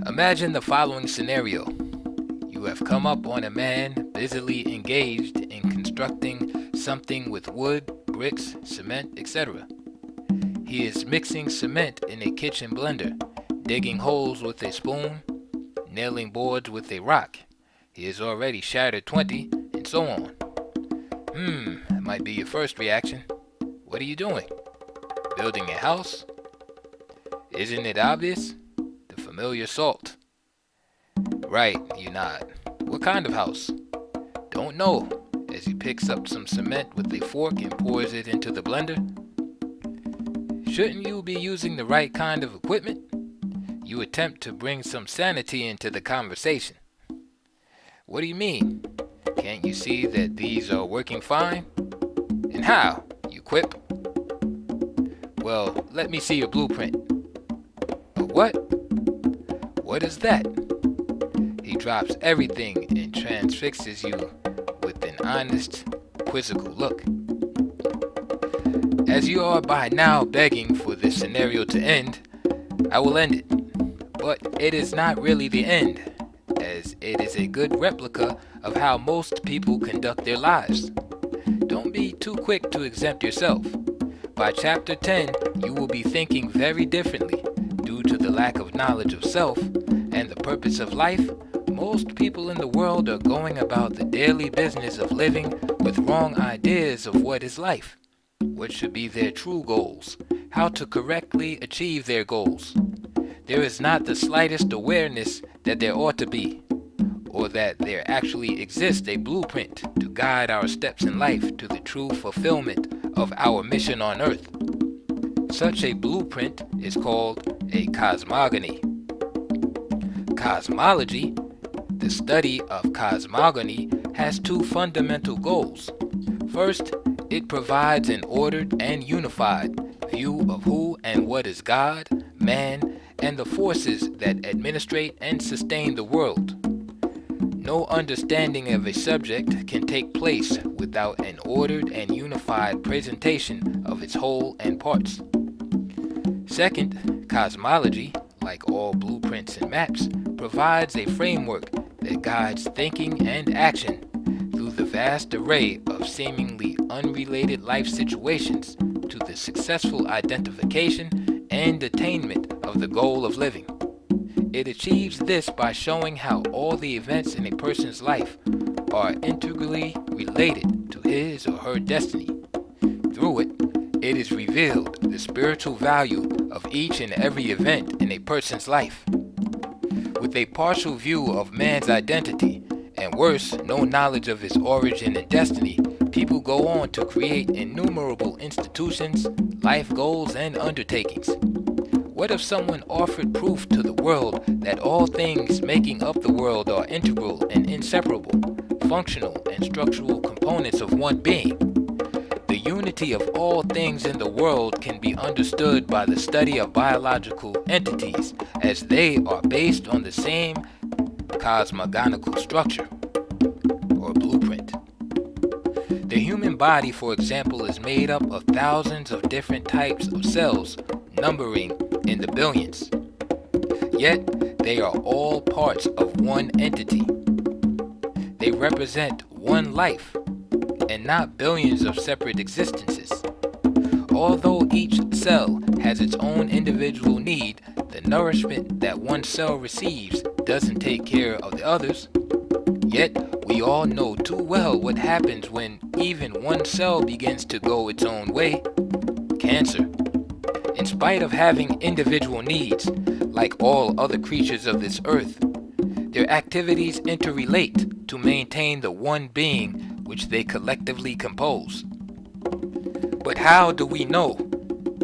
Imagine the following scenario. You have come up on a man busily engaged in constructing something with wood, bricks, cement, etc. He is mixing cement in a kitchen blender, digging holes with a spoon, nailing boards with a rock. He has already shattered 20, and so on. Might be your first reaction. What are you doing? Building a house? Isn't it obvious? The familiar salt. Right, you nod. What kind of house? Don't know, as he picks up some cement with a fork and pours it into the blender. Shouldn't you be using the right kind of equipment? You attempt to bring some sanity into the conversation. What do you mean? Can't you see that these are working fine? And how? You quip. Well, let me see your blueprint. A what? What is that? He drops everything and transfixes you with an honest, quizzical look. As you are by now begging for this scenario to end, I will end it. But it is not really the end, as it is a good replica of how most people conduct their lives. Don't be too quick to exempt yourself. By chapter 10, you will be thinking very differently due to the lack of knowledge of self and the purpose of life. Most people in the world are going about the daily business of living with wrong ideas of what is life, what should be their true goals, how to correctly achieve their goals. There is not the slightest awareness that there ought to be, or that there actually exists a blueprint to guide our steps in life to the true fulfillment of our mission on earth. Such a blueprint is called a cosmogony. Cosmology, the study of cosmogony, has two fundamental goals. First, it provides an ordered and unified view of who and what is God, man, and the forces that administrate and sustain the world. No understanding of a subject can take place without an ordered and unified presentation of its whole and parts. Second, cosmology, like all blueprints and maps, provides a framework that guides thinking and action through the vast array of seemingly unrelated life situations to the successful identification and attainment of the goal of living. It achieves this by showing how all the events in a person's life are integrally related to his or her destiny. Through it, it is revealed the spiritual value of each and every event in a person's life. With a partial view of man's identity, and worse, no knowledge of his origin and destiny, people go on to create innumerable institutions, life goals, and undertakings. What if someone offered proof to the world that all things making up the world are integral and inseparable, functional and structural components of one being? The unity of all things in the world can be understood by the study of biological entities, as they are based on the same cosmogonical structure or blueprint. The human body, for example, is made up of thousands of different types of cells, numbering in the billions. Yet, they are all parts of one entity. They represent one life, and not billions of separate existences. Although each cell has its own individual need, the nourishment that one cell receives doesn't take care of the others. Yet, we all know too well what happens when even one cell begins to go its own way. Cancer. In spite of having individual needs, like all other creatures of this earth, their activities interrelate to maintain the one being which they collectively compose. But how do we know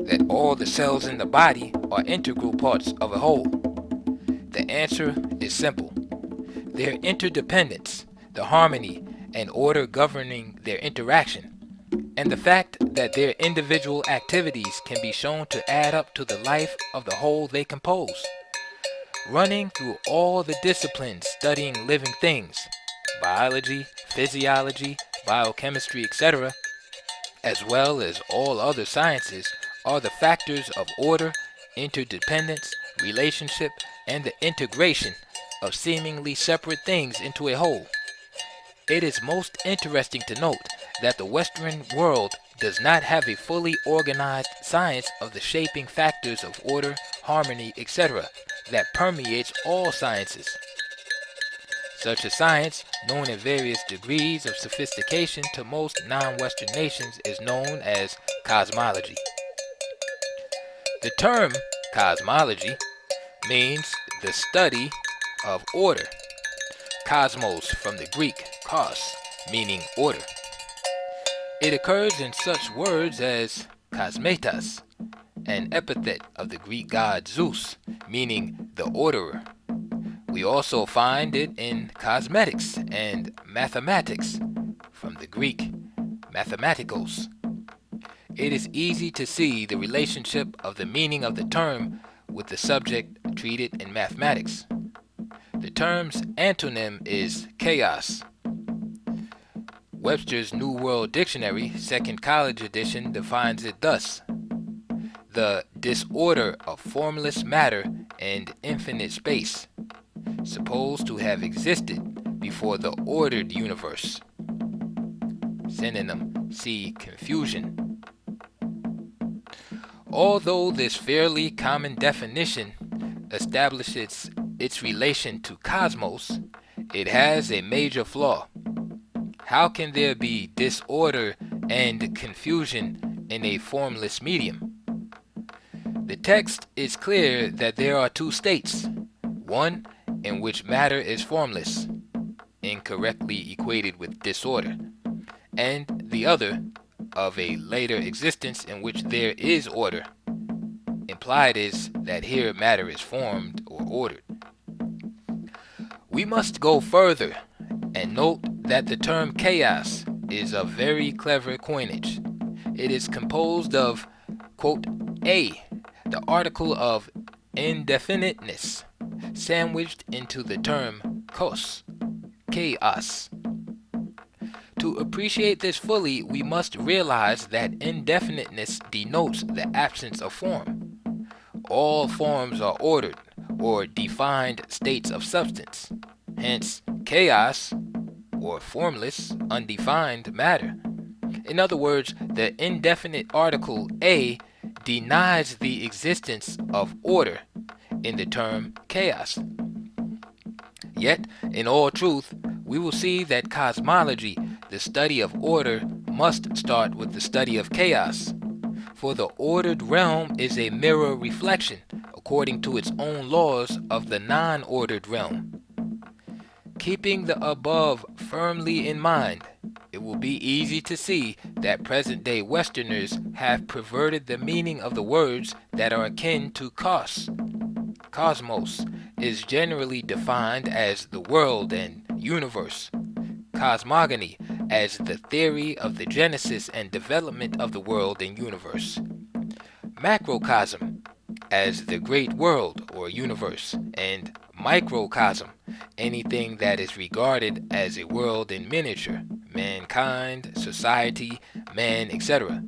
that all the cells in the body are integral parts of a whole? The answer is simple. Their interdependence, the harmony and order governing their interaction, and the fact that their individual activities can be shown to add up to the life of the whole they compose. Running through all the disciplines studying living things, biology, physiology, biochemistry, etc., as well as all other sciences, are the factors of order, interdependence, relationship, and the integration of seemingly separate things into a whole. It is most interesting to note that the Western world does not have a fully organized science of the shaping factors of order, harmony, etc. that permeates all sciences. Such a science, known in various degrees of sophistication to most non-Western nations, is known as cosmology. The term cosmology means the study of order. Cosmos from the Greek kos, meaning order. It occurs in such words as kosmetas, an epithet of the Greek god Zeus, meaning the orderer. We also find it in cosmetics and mathematics, from the Greek mathematikos. It is easy to see the relationship of the meaning of the term with the subject treated in mathematics. The term's antonym is chaos. Webster's New World Dictionary, Second College Edition, defines it thus: the disorder of formless matter and infinite space, supposed to have existed before the ordered universe. Synonym: see confusion. Although this fairly common definition establishes its relation to cosmos, it has a major flaw. How can there be disorder and confusion in a formless medium? The text is clear that there are two states: one in which matter is formless, incorrectly equated with disorder, and the other of a later existence in which there is order. Implied is that here matter is formed or ordered. We must go further and note that the term chaos is a very clever coinage. It is composed of, quote, a, the article of indefiniteness, sandwiched into the term kos, chaos. To appreciate this fully, we must realize that indefiniteness denotes the absence of form. All forms are ordered or defined states of substance. Hence, chaos, or formless, undefined matter. In other words, the indefinite article a denies the existence of order in the term chaos. Yet, in all truth, we will see that cosmology, the study of order, must start with the study of chaos. For the ordered realm is a mirror reflection, according to its own laws, of the non-ordered realm. Keeping the above firmly in mind, it will be easy to see that present-day Westerners have perverted the meaning of the words that are akin to kos. Cosmos is generally defined as the world and universe. Cosmogony as the theory of the genesis and development of the world and universe. Macrocosm as the great world or universe, and microcosm, anything that is regarded as a world in miniature, mankind, society, man, etc.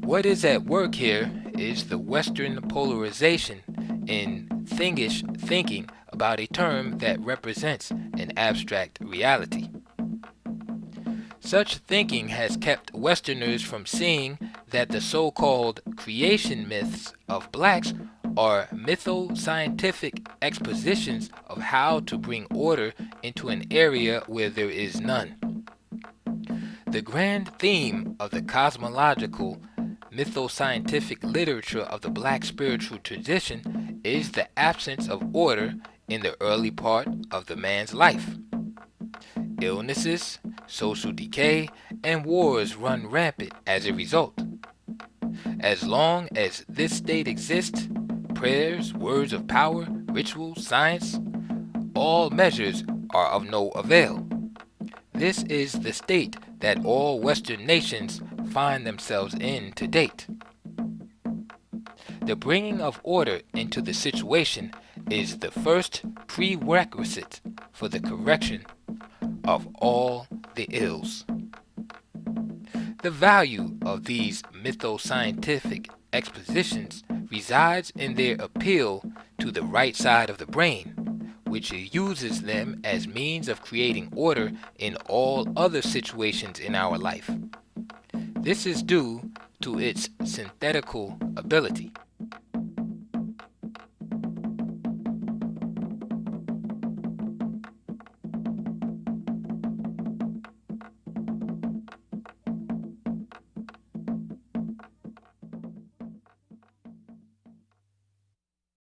What is at work here is the Western polarization in thingish thinking about a term that represents an abstract reality. Such thinking has kept Westerners from seeing that the so-called creation myths of blacks are mytho-scientific expositions of how to bring order into an area where there is none. The grand theme of the cosmological mytho-scientific literature of the black spiritual tradition is the absence of order in the early part of the man's life. Illnesses, social decay, and wars run rampant as a result. As long as this state exists, prayers, words of power, rituals, science, all measures are of no avail. This is the state that all Western nations find themselves in to date. The bringing of order into the situation is the first prerequisite for the correction of all the ills. The value of these mytho-scientific expositions resides in their appeal to the right side of the brain, which uses them as means of creating order in all other situations in our life. This is due to its synthetical ability.